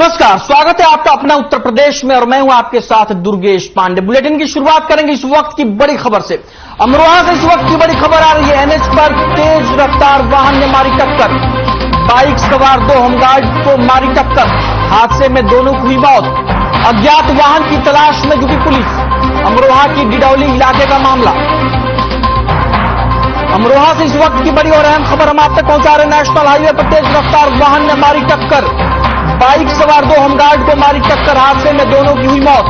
नमस्कार, स्वागत है आपका अपना उत्तर प्रदेश में और मैं हूं आपके साथ दुर्गेश पांडे। बुलेटिन की शुरुआत करेंगे इस वक्त की बड़ी खबर से। अमरोहा से इस वक्त की बड़ी खबर आ रही है। एनएच पर तेज रफ्तार वाहन ने मारी टक्कर, बाइक सवार 2 होमगार्ड को मारी टक्कर, हादसे में दोनों की हुई मौत। अज्ञात वाहन की तलाश में जुटी पुलिस। अमरोहा की डिडौली इलाके का मामला। अमरोहा से इस वक्त की बड़ी और अहम खबर हम आप तक पहुंचा रहे। नेशनल हाईवे पर तेज रफ्तार वाहन ने मारी टक्कर, बाइक सवार 2 होमगार्ड को मारी टक्कर, हादसे में दोनों की हुई मौत।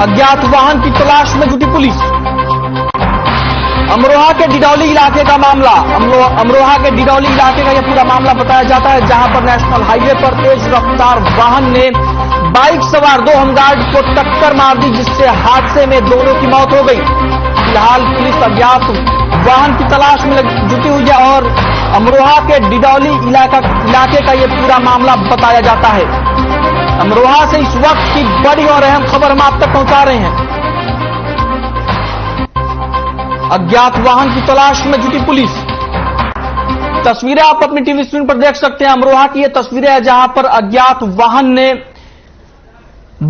अज्ञात वाहन की तलाश में जुटी पुलिस। अमरोहा के डिडौली इलाके का मामला। अमरोहा के डिडौली इलाके का यह पूरा मामला बताया जाता है, जहां पर नेशनल हाईवे पर तेज रफ्तार वाहन ने बाइक सवार 2 होमगार्ड को टक्कर मार दी, जिससे हादसे में दोनों की मौत हो गई। फिलहाल पुलिस अज्ञात वाहन की तलाश में जुटी हुई है और अमरोहा के डिडौली इलाके का यह पूरा मामला बताया जाता है। अमरोहा से इस वक्त की बड़ी और अहम खबर हम आप तक पहुंचा रहे हैं। अज्ञात वाहन की तलाश में जुटी पुलिस। तस्वीरें आप अपनी टीवी स्क्रीन पर देख सकते हैं। अमरोहा की यह तस्वीरें हैं, जहां पर अज्ञात वाहन ने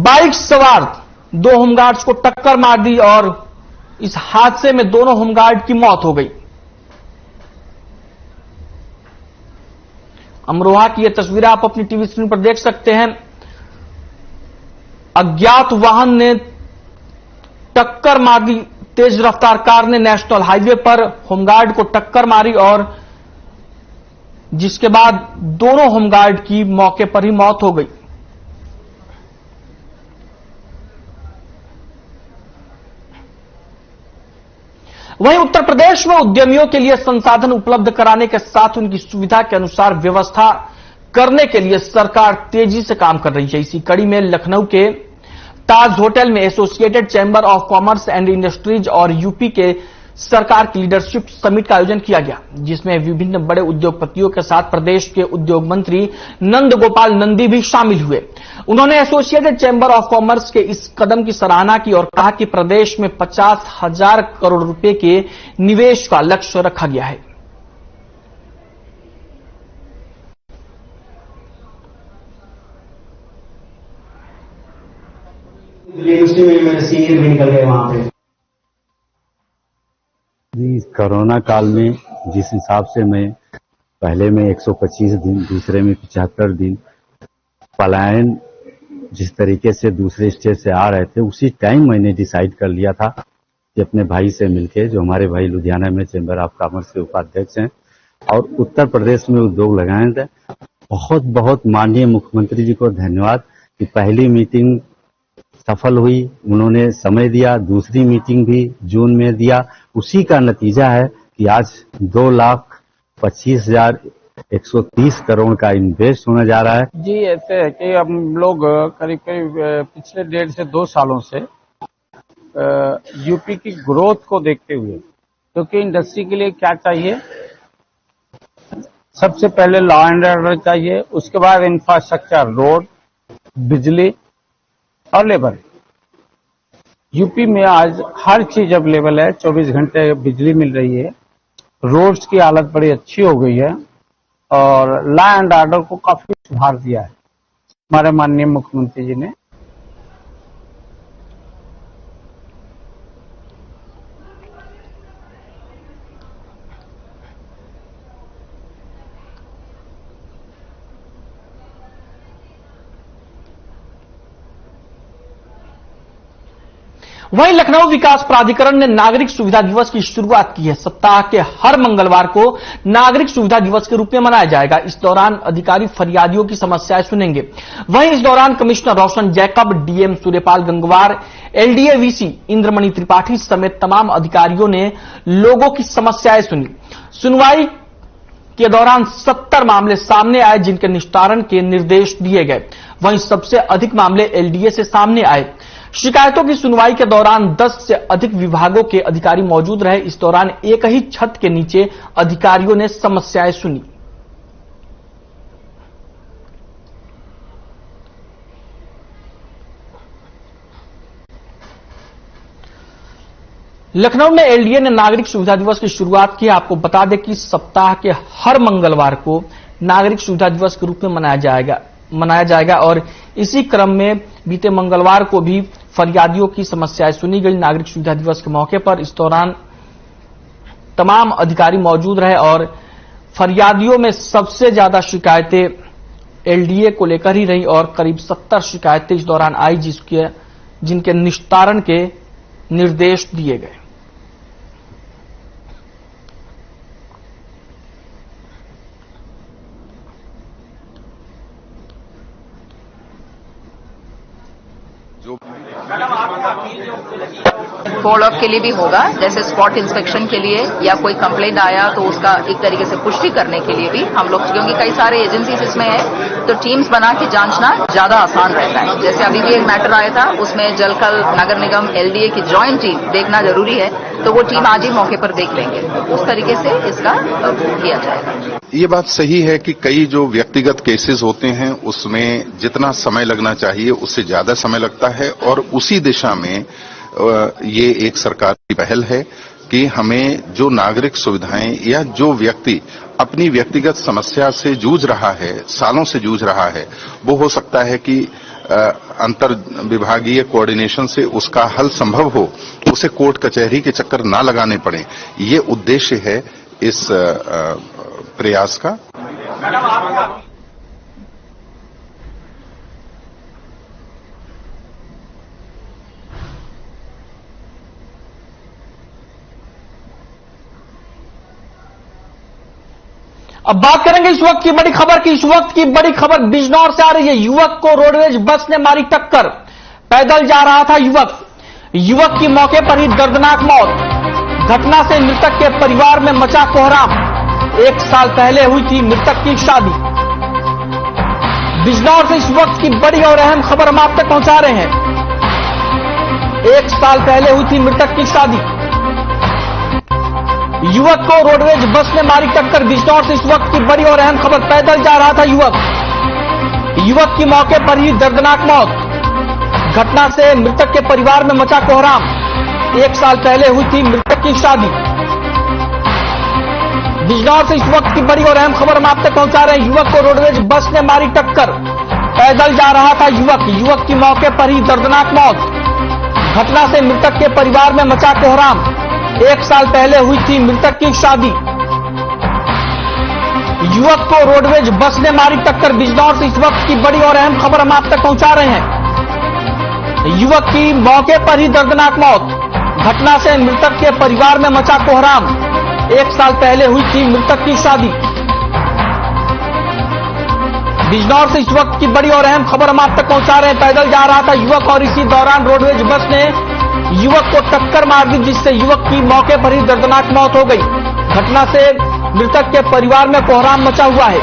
बाइक सवार 2 होमगार्ड्स को टक्कर मार दी और इस हादसे में दोनों होमगार्ड की मौत हो गई। अमरोहा की यह तस्वीरें आप अपनी टीवी स्क्रीन पर देख सकते हैं। अज्ञात वाहन ने टक्कर मार दी, तेज रफ्तार कार ने नेशनल हाईवे पर होमगार्ड को टक्कर मारी और जिसके बाद दोनों होमगार्ड की मौके पर ही मौत हो गई। वहीं उत्तर प्रदेश में उद्यमियों के लिए संसाधन उपलब्ध कराने के साथ उनकी सुविधा के अनुसार व्यवस्था करने के लिए सरकार तेजी से काम कर रही है। इसी कड़ी में लखनऊ के ताज होटल में associated chamber of commerce and industries और यूपी के सरकार की लीडरशिप समिट का आयोजन किया गया, जिसमें विभिन्न बड़े उद्योगपतियों के साथ प्रदेश के उद्योग मंत्री नंद गोपाल नंदी भी शामिल हुए। उन्होंने एसोसिएटेड चैंबर ऑफ कॉमर्स के इस कदम की सराहना की और कहा कि प्रदेश में 50,000 करोड़ रुपए के निवेश का लक्ष्य रखा गया है। यूनिवर्सिटी में मेरे सीनियर भी निकल गए वहां पे। जी, कोरोना काल में जिस हिसाब से मैं पहले में 125 दिन, दूसरे में 75 दिन पलायन जिस तरीके से दूसरे स्टेट से आ रहे थे, उसी टाइम मैंने डिसाइड कर लिया था कि अपने भाई से मिलके, जो हमारे भाई लुधियाना में चैम्बर ऑफ कॉमर्स के उपाध्यक्ष हैं और उत्तर प्रदेश में उद्योग लगाए थे, बहुत बहुत माननीय मुख्यमंत्री जी को धन्यवाद कि पहली मीटिंग सफल हुई, उन्होंने समय दिया, दूसरी मीटिंग भी जून में दिया। उसी का नतीजा है कि आज 2,25,130 करोड़ का इन्वेस्ट होने जा रहा है। जी, ऐसे है कि हम लोग करीब पिछले 1.5 से 2 सालों से यूपी की ग्रोथ को देखते हुए, क्योंकि इंडस्ट्री के लिए क्या चाहिए, सबसे पहले लॉ एंड ऑर्डर चाहिए, उसके बाद इंफ्रास्ट्रक्चर, रोड, बिजली और लेबर। यूपी में आज हर चीज अवेलेबल है, 24 घंटे बिजली मिल रही है, रोड्स की हालत बड़ी अच्छी हो गई है और लॉ एंड ऑर्डर को काफी सुधार दिया है हमारे माननीय मुख्यमंत्री जी ने। वहीं लखनऊ विकास प्राधिकरण ने नागरिक सुविधा दिवस की शुरुआत की है। सप्ताह के हर मंगलवार को नागरिक सुविधा दिवस के रूप में मनाया जाएगा। इस दौरान अधिकारी फरियादियों की समस्याएं सुनेंगे। वहीं इस दौरान commissioner Roshan Jacob, DM Suryapal Gangwar, LDA VC Indramani Tripathi समेत तमाम अधिकारियों ने लोगों की समस्याएं सुनी। सुनवाई के दौरान 70 मामले सामने आए, जिनके निस्तारण के निर्देश दिए गए। वहीं सबसे अधिक मामले एलडीए से सामने आए। शिकायतों की सुनवाई के दौरान 10 से अधिक विभागों के अधिकारी मौजूद रहे। इस दौरान एक ही छत के नीचे अधिकारियों ने समस्याएं सुनी। लखनऊ में एलडीए ने नागरिक सुविधा दिवस की शुरुआत की। आपको बता दें कि सप्ताह के हर मंगलवार को नागरिक सुविधा दिवस के रूप में मनाया जाएगा। मनाया जाएगा। और इसी क्रम में बीते मंगलवार को भी फरियादियों की समस्याएं सुनी गई नागरिक सुविधा दिवस के मौके पर। इस दौरान तमाम अधिकारी मौजूद रहे और फरियादियों में सबसे ज्यादा शिकायतें एलडीए को लेकर ही रही और करीब 70 शिकायतें इस दौरान आई जिनके निस्तारण के निर्देश दिए गए। फॉलो अप के लिए भी होगा, जैसे स्पॉट इंस्पेक्शन के लिए या कोई कंप्लेंट आया तो उसका एक तरीके से पुष्टि करने के लिए भी हम लोग, क्योंकि कई सारे एजेंसीज इसमें है तो टीम्स बना के जांचना ज्यादा आसान रहता है। जैसे अभी भी एक मैटर आया था, उसमें जलकल, नगर निगम, एलडीए की ज्वाइंट टीम देखना जरूरी है, तो वो टीम आज ही मौके पर देख लेंगे। उस तरीके से इसका किया जाएगा। ये बात सही है कि कई जो व्यक्तिगत केसेस होते हैं उसमें जितना समय लगना चाहिए उससे ज्यादा समय लगता है और उसी दिशा में ये एक सरकार की पहल है कि हमें जो नागरिक सुविधाएं या जो व्यक्ति अपनी व्यक्तिगत समस्या से जूझ रहा है, सालों से जूझ रहा है, वो हो सकता है कि अंतर विभागीय कोऑर्डिनेशन से उसका हल संभव हो, उसे कोर्ट कचहरी के चक्कर ना लगाने पड़े। ये उद्देश्य है इस प्रयास का। अब बात करेंगे इस वक्त की बड़ी खबर की। इस वक्त की बड़ी खबर बिजनौर से आ रही है। युवक को रोडवेज बस ने मारी टक्कर, पैदल जा रहा था युवक की मौके पर ही दर्दनाक मौत। घटना से मृतक के परिवार में मचा कोहराम। 1 साल पहले हुई थी मृतक की शादी। बिजनौर से इस वक्त की बड़ी और अहम खबर हम आप तक पहुंचा रहे हैं। 1 साल पहले हुई थी मृतक की शादी। युवक को रोडवेज बस ने मारी टक्कर। बिजनौर से इस वक्त की बड़ी और अहम खबर, पैदल जा रहा था युवक की मौके पर ही दर्दनाक मौत। घटना से मृतक के परिवार में मचा कोहराम। 1 साल पहले हुई थी मृतक की शादी। बिजनौर से इस वक्त की बड़ी और अहम खबर हम आप तक पहुंचा रहे हैं। युवक को रोडवेज बस ने मारी टक्कर, पैदल जा रहा था युवक की मौके पर ही दर्दनाक मौत। घटना से मृतक के परिवार में मचा कोहराम। 1 साल पहले हुई थी मृतक की शादी। युवक को रोडवेज बस ने मारी टक्कर। बिजनौर से इस वक्त की बड़ी और अहम खबर हम आप तक पहुंचा रहे हैं। युवक की मौके पर ही दर्दनाक मौत। घटना से मृतक के परिवार में मचा कोहराम। 1 साल पहले हुई थी मृतक की शादी। बिजनौर से इस वक्त की बड़ी और अहम खबर हम आप तक पहुंचा रहे हैं। पैदल जा रहा था युवक और इसी दौरान रोडवेज बस ने युवक को टक्कर मार दी, जिससे युवक की मौके पर ही दर्दनाक मौत हो गई। घटना से मृतक के परिवार में कोहराम मचा हुआ है।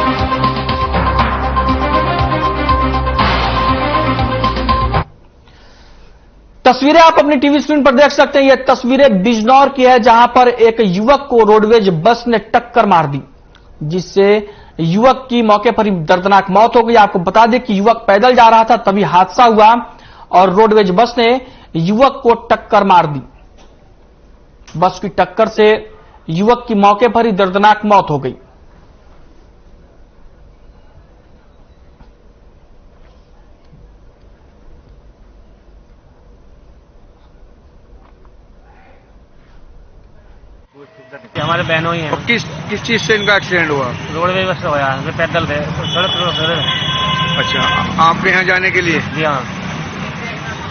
तस्वीरें आप अपनी टीवी स्क्रीन पर देख सकते हैं। यह तस्वीरें बिजनौर की है, जहां पर एक युवक को रोडवेज बस ने टक्कर मार दी, जिससे युवक की मौके पर ही दर्दनाक मौत हो गई। आपको बता दें कि युवक पैदल जा रहा था, तभी हादसा हुआ और रोडवेज बस ने युवक को टक्कर मार दी। बस की टक्कर से युवक की मौके पर ही दर्दनाक मौत हो गई। हमारे बहनों ही हैं। किस चीज से इनका एक्सीडेंट हुआ? रोडवेज बस से हुआ, पैदल थे, सड़क। अच्छा, आपके यहाँ जाने के लिए? जी हाँ।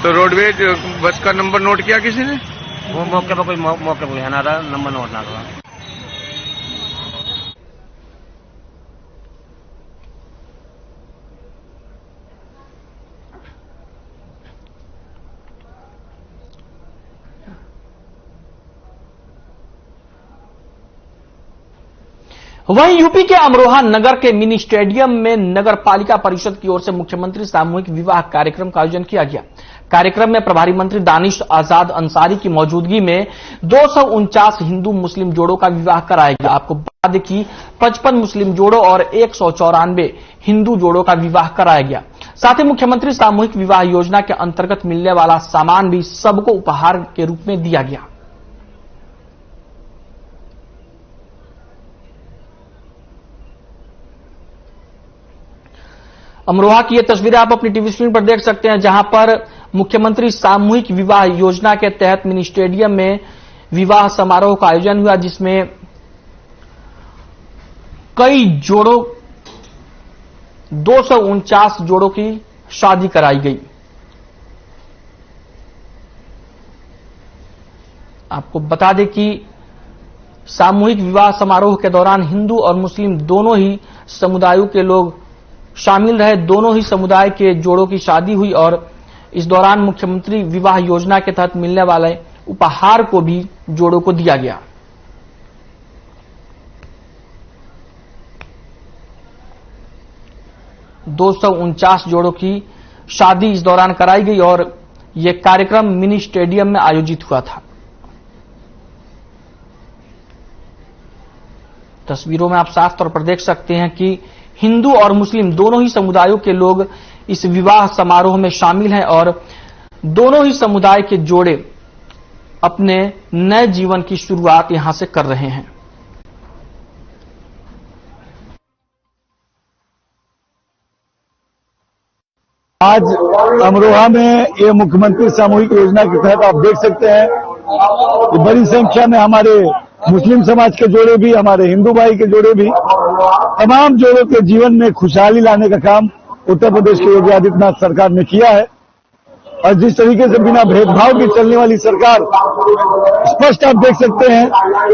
तो रोडवेज बस का नंबर नोट किया किसी ने? वो मौके पर कोई है ना, नंबर नोट ना हुआ। वहीं यूपी के अमरोहा नगर के मिनी स्टेडियम में नगर पालिका परिषद की ओर से मुख्यमंत्री सामूहिक विवाह कार्यक्रम का आयोजन किया गया। कार्यक्रम में प्रभारी मंत्री दानिश आजाद अंसारी की मौजूदगी में 249 हिंदू मुस्लिम जोड़ों का विवाह कराया गया। आपको बता दें कि 55 मुस्लिम जोड़ों और 194 हिंदू जोड़ों का विवाह कराया गया। साथ ही मुख्यमंत्री सामूहिक विवाह योजना के अंतर्गत मिलने वाला सामान भी सबको उपहार के रूप में दिया गया। अमरोहा की ये तस्वीरें आप अपनी टीवी स्क्रीन पर देख सकते हैं, जहां पर मुख्यमंत्री सामूहिक विवाह योजना के तहत मिनी स्टेडियम में विवाह समारोह का आयोजन हुआ, जिसमें कई जोड़ों 249 जोड़ों की शादी कराई गई। आपको बता दें कि सामूहिक विवाह समारोह के दौरान हिंदू और मुस्लिम दोनों ही समुदायों के लोग शामिल रहे। दोनों ही समुदाय के जोड़ों की शादी हुई और इस दौरान मुख्यमंत्री विवाह योजना के तहत मिलने वाले उपहार को भी जोड़ों को दिया गया। $249 जोड़ों की शादी इस दौरान कराई गई और यह कार्यक्रम मिनी स्टेडियम में आयोजित हुआ था। तस्वीरों में आप साफ तौर पर देख सकते हैं कि हिंदू और मुस्लिम दोनों ही समुदायों के लोग इस विवाह समारोह में शामिल हैं और दोनों ही समुदाय के जोड़े अपने नए जीवन की शुरुआत यहां से कर रहे हैं। आज अमरोहा में ये मुख्यमंत्री सामूहिक योजना के तहत आप देख सकते हैं कि बड़ी संख्या में हमारे मुस्लिम समाज के जोड़े भी, हमारे हिंदू भाई के जोड़े भी, तमाम जोड़ों के जीवन में खुशहाली लाने का काम उत्तर प्रदेश के योगी आदित्यनाथ सरकार ने किया है। और जिस तरीके से बिना भेदभाव के चलने वाली सरकार, स्पष्ट आप देख सकते हैं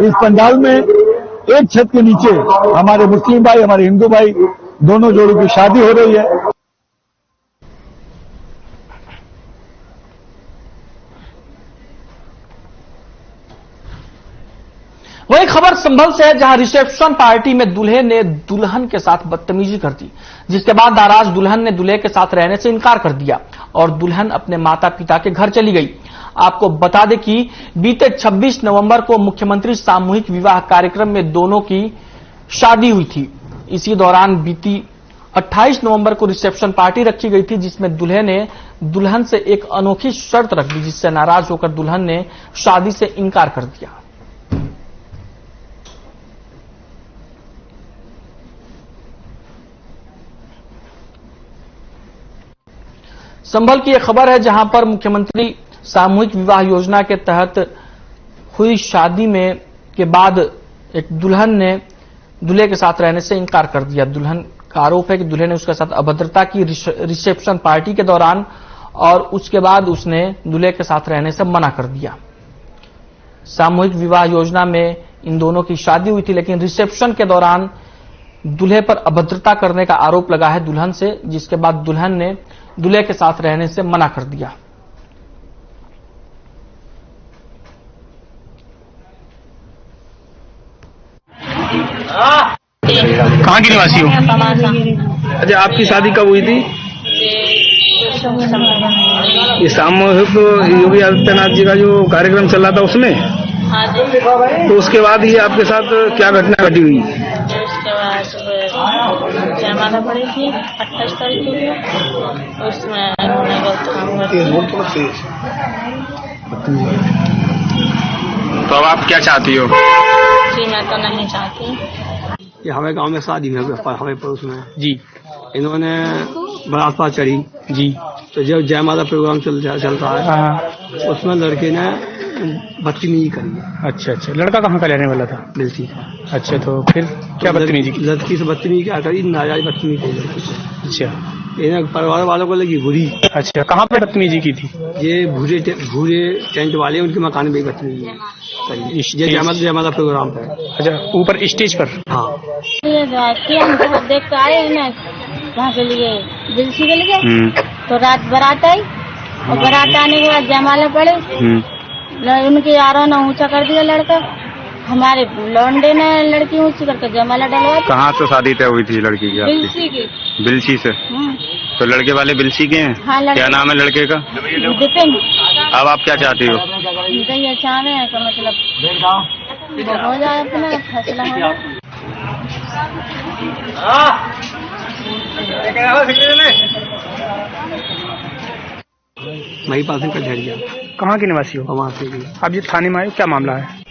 इस पंडाल में एक छत के नीचे हमारे मुस्लिम भाई, हमारे हिंदू भाई दोनों जोड़ों की शादी हो रही है। वही खबर संभल से है, जहां रिसेप्शन पार्टी में दूल्हे ने दुल्हन के साथ बदतमीजी कर दी, जिसके बाद नाराज दुल्हन ने दूल्हे के साथ रहने से इनकार कर दिया और दुल्हन अपने माता पिता के घर चली गई। आपको बता दें कि बीते 26 नवंबर को मुख्यमंत्री सामूहिक विवाह कार्यक्रम में दोनों की शादी हुई थी। इसी दौरान बीती 28 नवंबर को रिसेप्शन पार्टी रखी गई थी, जिसमें दूल्हे ने दुल्हन से एक अनोखी शर्त रख दी, जिससे नाराज होकर दुल्हन ने शादी से इनकार कर दिया। संभल की यह खबर है, जहां पर मुख्यमंत्री सामूहिक विवाह योजना के तहत हुई शादी में के बाद एक दुल्हन ने दूल्हे के साथ रहने से इनकार कर दिया। दुल्हन का आरोप है कि दूल्हे ने उसके साथ अभद्रता की रिसेप्शन पार्टी के दौरान और उसके बाद उसने दूल्हे के साथ रहने से मना कर दिया। सामूहिक विवाह योजना में इन दोनों की शादी हुई थी, लेकिन रिसेप्शन के दौरान दूल्हे पर अभद्रता करने का आरोप लगा है दुल्हन से, जिसके बाद दुल्हन ने दूल्हे के साथ रहने से मना कर दिया। कहाँ की निवासी हो? अच्छा, आपकी शादी कब हुई थी? ये सामूहिक योगी आदित्यनाथ जी का जो कार्यक्रम चल रहा था उसमें? हाँ जी। तो उसके बाद ये आपके साथ क्या घटना घटी हुई? उसके बाद जयमाला पड़ी थी 28 तारीख को, उसमें उन्होंने गलत काम कर दिया। तो अब आप क्या चाहती हो? जी मैं तो नहीं चाहती। ये हमारे गांव में शादी हुई हमारे पड़ोस में जी। इन्होंने बारात पास चढ़ी जी। तो जब जयमाला प्रोग्राम चल रहा है, उसमें लड़के ने बदतमीजी करी। अच्छा अच्छा, लड़का कहाँ का रहने वाला था? बिल्सी। अच्छा, तो फिर क्या बदतमीजी की? लड़की से बदतमीजी क्या करी, नाजायज बदतमीजी करी लड़की से। अच्छा, इन्हें परिवार वालों को लगी बुरी। अच्छा, कहाँ पे बदतमीजी की थी? ये भूरे टेंट वाले उनके मकान में बदतमीजी करी, ये जयमाला प्रोग्राम पे। अच्छा, ऊपर स्टेज पर? हाँ। हम देख के आए ना वहाँ के लिए बिल्सी के लिए, तो रात बारात आई और बारात आने के बाद जयमाला पड़े, उनके यारों ने ऊंचा कर दिया लड़का, हमारे लौंडे ने लड़की ऊंची करके जयमाला डलवा। कहाँ से शादी तय हुई थी लड़की की? बिल्सी की। बिल्सी से? तो लड़के वाले बिल्सी के हैं? हाँ, क्या नाम है लड़के का? विपिन। अब आप क्या चाहती हो? ये चाह रहे हैं कि मतलब हो जाए, अपना फैसला हो जाए। महिपाल सिंह का झड़िया। कहाँ की निवासी हो? वहाँ से। अब ये थाने में आए, क्या मामला है?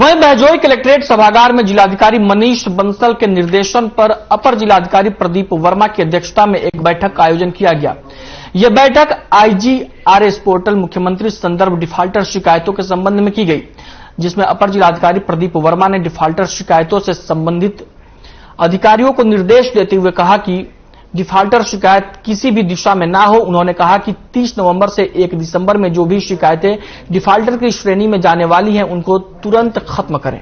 वहीं बहजोई कलेक्ट्रेट सभागार में जिलाधिकारी मनीष बंसल के निर्देशन पर अपर जिलाधिकारी प्रदीप वर्मा की अध्यक्षता में एक बैठक का आयोजन किया गया। यह बैठक IGRS पोर्टल मुख्यमंत्री संदर्भ डिफाल्टर शिकायतों के संबंध में की गई, जिसमें अपर जिलाधिकारी प्रदीप वर्मा ने डिफाल्टर शिकायतों से संबंधित अधिकारियों को निर्देश देते हुए कहा कि डिफाल्टर शिकायत किसी भी दिशा में ना हो। उन्होंने कहा कि 30 नवंबर से 1 दिसंबर में जो भी शिकायतें डिफाल्टर की श्रेणी में जाने वाली हैं, उनको तुरंत खत्म करें।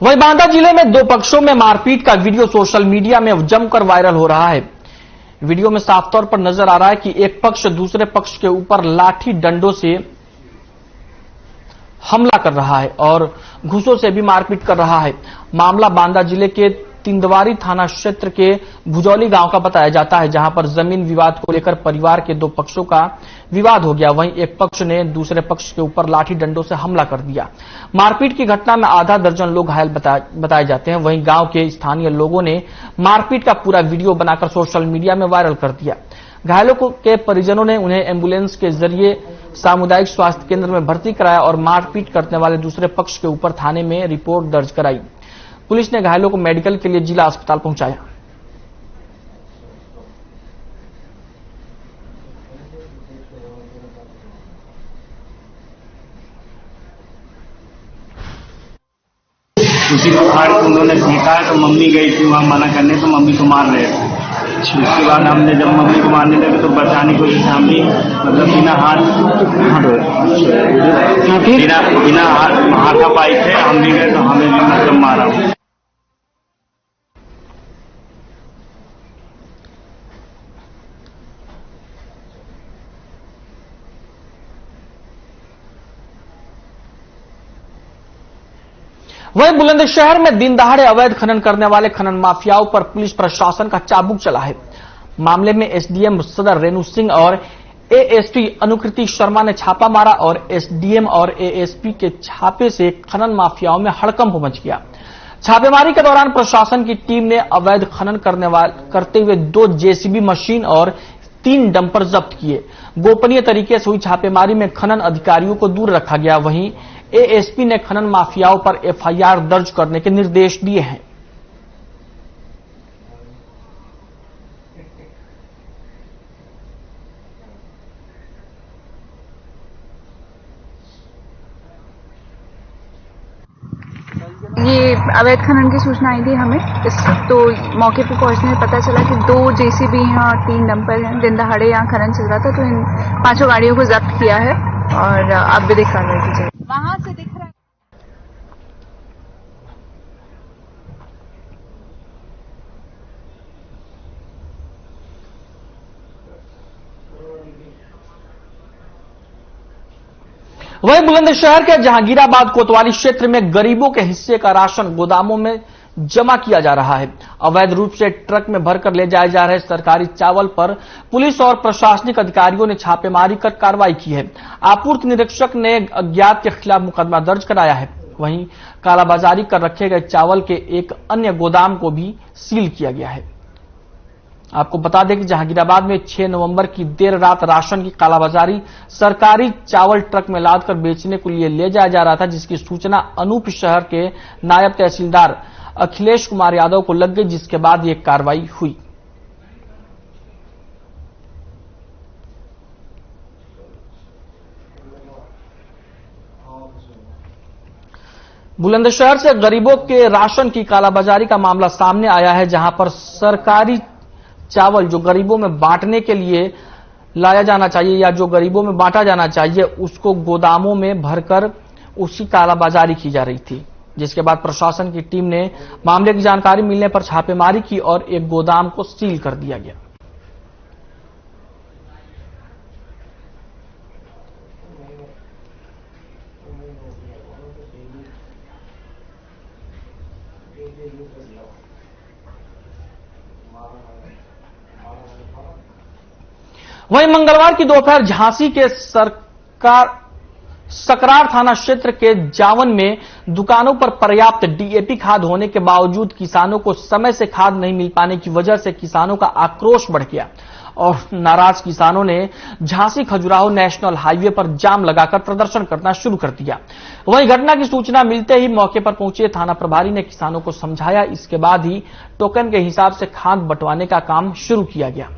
वहीं बांदा जिले में दो पक्षों में मारपीट का वीडियो सोशल मीडिया में जमकर वायरल हो रहा है। वीडियो में साफ तौर पर नजर आ रहा है कि एक पक्ष दूसरे पक्ष के ऊपर लाठी डंडों से हमला कर रहा है और घूंसों से भी मारपीट कर रहा है। मामला बांदा जिले के तिंदवारी थाना क्षेत्र के भुजौली गांव का बताया जाता है, जहां पर जमीन विवाद को लेकर परिवार के दो पक्षों का विवाद हो गया। वहीं एक पक्ष ने दूसरे पक्ष के ऊपर लाठी डंडों से हमला कर दिया। मारपीट की घटना में आधा दर्जन लोग घायल बताए जाते हैं। वहीं गांव के स्थानीय लोगों ने मारपीट का पूरा वीडियो बनाकर सोशल मीडिया में वायरल कर दिया। घायलों के परिजनों ने उन्हें एम्बुलेंस के जरिए सामुदायिक स्वास्थ्य केंद्र में भर्ती कराया और मारपीट करने वाले दूसरे पक्ष के ऊपर थाने में रिपोर्ट दर्ज कराई। पुलिस ने घायलों को मेडिकल के लिए जिला अस्पताल पहुंचाया। किसी को फाड़ के उन्होंने फेंका है, तो मम्मी गई थी वहां मना करने, तो मम्मी को मार रहे थे। उसके बाद हमने जब मम्मी को मारने लगे तो बचाने की कोशिश हमने मतलब बिना हाथापाई थे हम भी गए, तो हमें भी मतलब मारा। वहीं बुलंदशहर में दिन दहाड़े अवैध खनन करने वाले खनन माफियाओं पर पुलिस प्रशासन का चाबुक चला है। मामले में एसडीएम सदर रेणु सिंह और एएसपी अनुकृति शर्मा ने छापा मारा और एसडीएम और एएसपी के छापे से खनन माफियाओं में हड़कंप मच गया। छापेमारी के दौरान प्रशासन की टीम ने अवैध खनन करते हुए 2 जेसीबी मशीन और 3 डंपर जब्त किए। गोपनीय तरीके से हुई छापेमारी में खनन अधिकारियों को दूर रखा गया। वहीं एएसपी ने खनन माफियाओं पर एफआईआर दर्ज करने के निर्देश दिए हैं। ये अवैध खनन की सूचना आई थी हमें, तो मौके पर पहुंचने में पता चला कि 2 जेसीबी हैं और 3 डंपर हैं। दिन दहाड़े यहाँ खनन चल रहा था, तो इन 5 गाड़ियों को जब्त किया है और अब विधिक कार्रवाई की जाएगी। वहां से दिख रहा है वहीं बुलंदशहर के जहांगीराबाद कोतवाली क्षेत्र में गरीबों के हिस्से का राशन गोदामों में जमा किया जा रहा है। अवैध रूप से ट्रक में भरकर ले जाए जा रहे सरकारी चावल पर पुलिस और प्रशासनिक अधिकारियों ने छापेमारी कर कार्रवाई की है। आपूर्ति निरीक्षक ने अज्ञात के खिलाफ मुकदमा दर्ज कराया है। वहीं कालाबाजारी कर रखे गए चावल के एक अन्य गोदाम को भी सील किया गया है। आपको बता दें कि जहांगीराबाद में 6 नवंबर की देर रात राशन की कालाबाजारी सरकारी चावल ट्रक में लादकर बेचने के लिए ले जाया जा रहा था, जिसकी सूचना अनूप शहर के नायब तहसीलदार अखिलेश कुमार यादव को लग गई, जिसके बाद यह कार्रवाई हुई। बुलंदशहर से गरीबों के राशन की कालाबाजारी का मामला सामने आया है, जहां पर सरकारी चावल जो गरीबों में बांटने के लिए लाया जाना चाहिए या जो गरीबों में बांटा जाना चाहिए, उसको गोदामों में भरकर उसकी कालाबाजारी की जा रही थी, जिसके बाद प्रशासन की टीम ने मामले की जानकारी मिलने पर छापेमारी की और एक गोदाम को सील कर दिया गया। वहीं मंगलवार की दोपहर झांसी के सकरार थाना क्षेत्र के जावन में दुकानों पर पर्याप्त डीएपी खाद होने के बावजूद किसानों को समय से खाद नहीं मिल पाने की वजह से किसानों का आक्रोश बढ़ गया और नाराज किसानों ने झांसी खजुराहो नेशनल हाईवे पर जाम लगाकर प्रदर्शन करना शुरू कर दिया। वहीं घटना की सूचना मिलते ही मौके पर पहुंचे थाना प्रभारी ने किसानों को समझाया। इसके बाद ही टोकन के हिसाब से खाद बंटवाने का काम शुरू किया गया,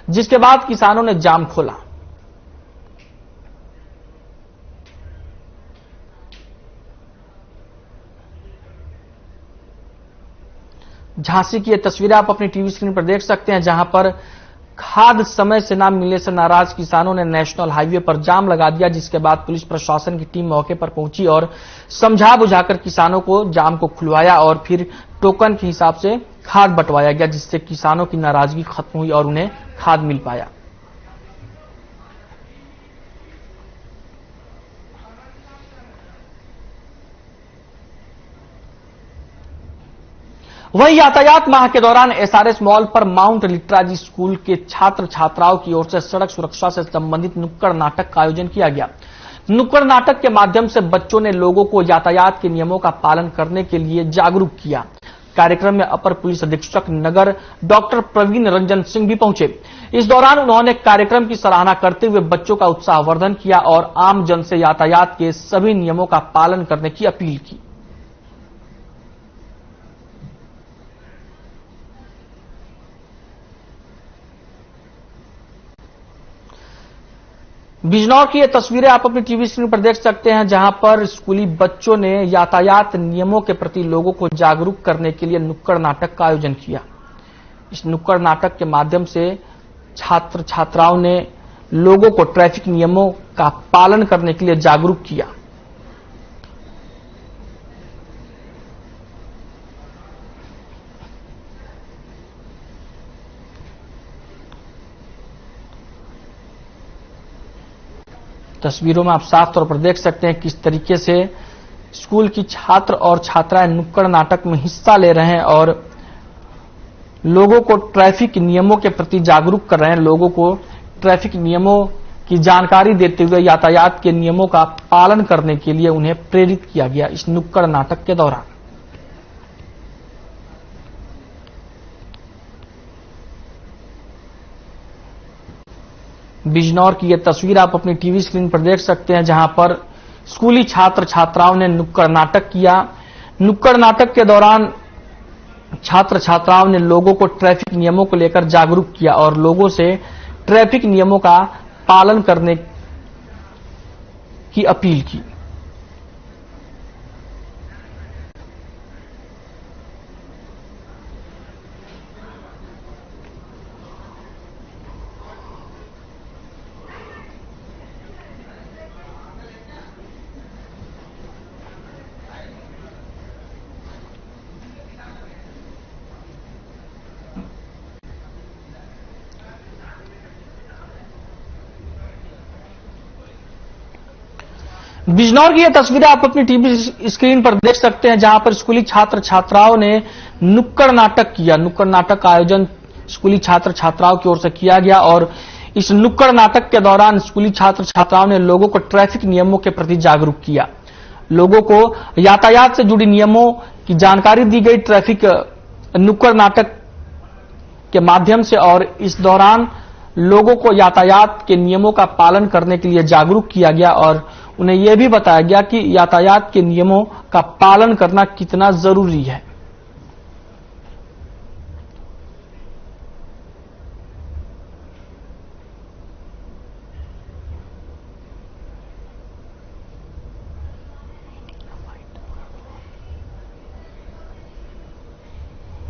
जिसके बाद किसानों ने जाम खोला। झांसी की ये तस्वीरें आप अपनी टीवी स्क्रीन पर देख सकते हैं, जहां पर खाद समय से न मिलने से नाराज किसानों ने नेशनल हाईवे पर जाम लगा दिया, जिसके बाद पुलिस प्रशासन की टीम मौके पर पहुंची और समझा बुझाकर किसानों को जाम को खुलवाया और फिर टोकन के हिसाब से खाद बंटवाया गया, जिससे किसानों की नाराजगी खत्म हुई और उन्हें खाद मिल पाया। वहीं यातायात माह के दौरान एसआरएस मॉल पर माउंट लिटराजी स्कूल के छात्र छात्राओं की ओर से सड़क सुरक्षा से संबंधित नुक्कड़ नाटक का आयोजन किया गया। नुक्कड़ नाटक के माध्यम से बच्चों ने लोगों को यातायात के नियमों का पालन करने के लिए जागरूक किया। कार्यक्रम में अपर पुलिस अधीक्षक नगर डॉक्टर प्रवीण रंजन सिंह भी पहुंचे। इस दौरान उन्होंने कार्यक्रम की सराहना करते हुए बच्चों का उत्साहवर्धन किया और आम जन से यातायात के सभी नियमों का पालन करने की अपील की। बिजनौर की ये तस्वीरें आप अपनी टीवी स्क्रीन पर देख सकते हैं, जहां पर स्कूली बच्चों ने यातायात नियमों के प्रति लोगों को जागरूक करने के लिए नुक्कड़ नाटक का आयोजन किया। इस नुक्कड़ नाटक के माध्यम से छात्र छात्राओं ने लोगों को ट्रैफिक नियमों का पालन करने के लिए जागरूक किया। तस्वीरों में आप साफ तौर पर देख सकते हैं किस तरीके से स्कूल की छात्र और छात्राएं नुक्कड़ नाटक में हिस्सा ले रहे हैं और लोगों को ट्रैफिक नियमों के प्रति जागरूक कर रहे हैं। लोगों को ट्रैफिक नियमों की जानकारी देते हुए यातायात के नियमों का पालन करने के लिए उन्हें प्रेरित किया गया इस नुक्कड़ नाटक के दौरान। बिजनौर की यह तस्वीर आप अपनी टीवी स्क्रीन पर देख सकते हैं, जहां पर स्कूली छात्र छात्राओं ने नुक्कड़ नाटक किया। नुक्कड़ नाटक के दौरान छात्र छात्राओं ने लोगों को ट्रैफिक नियमों को लेकर जागरूक किया और लोगों से ट्रैफिक नियमों का पालन करने की अपील की। बिजनौर की यह तस्वीरें आप अपनी टीवी स्क्रीन पर देख सकते हैं, जहां पर स्कूली छात्र छात्राओं ने नुक्कड़ नाटक किया। नुक्कड़ नाटक का आयोजन स्कूली छात्र छात्राओं की ओर से किया गया और इस नुक्कड़ नाटक के दौरान स्कूली छात्र छात्राओं ने लोगों को ट्रैफिक नियमों के प्रति जागरूक किया। लोगों को यातायात से जुड़ी नियमों की जानकारी दी गई ट्रैफिक नुक्कड़ नाटक के माध्यम से और इस दौरान लोगों को यातायात के नियमों का पालन करने के लिए जागरूक किया गया और उन्हें यह भी बताया गया कि यातायात के नियमों का पालन करना कितना जरूरी है।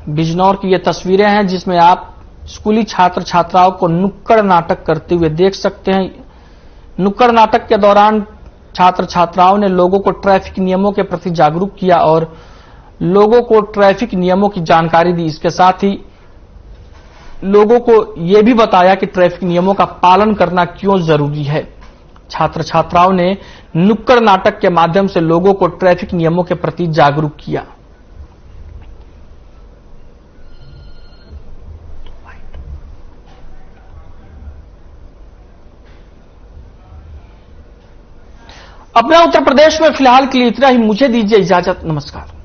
बिजनौर की ये तस्वीरें हैं जिसमें आप स्कूली छात्र छात्राओं को नुक्कड़ नाटक करते हुए देख सकते हैं। नुक्कड़ नाटक के दौरान छात्र छात्राओं ने लोगों को ट्रैफिक नियमों के प्रति जागरूक किया और लोगों को ट्रैफिक नियमों की जानकारी दी। इसके साथ ही लोगों को यह भी बताया कि ट्रैफिक नियमों का पालन करना क्यों जरूरी है। छात्र छात्राओं ने नुक्कड़ नाटक के माध्यम से लोगों को ट्रैफिक नियमों के प्रति जागरूक किया। अपना उत्तर प्रदेश में फिलहाल के लिए इतना ही। मुझे दीजिए इजाजत। नमस्कार।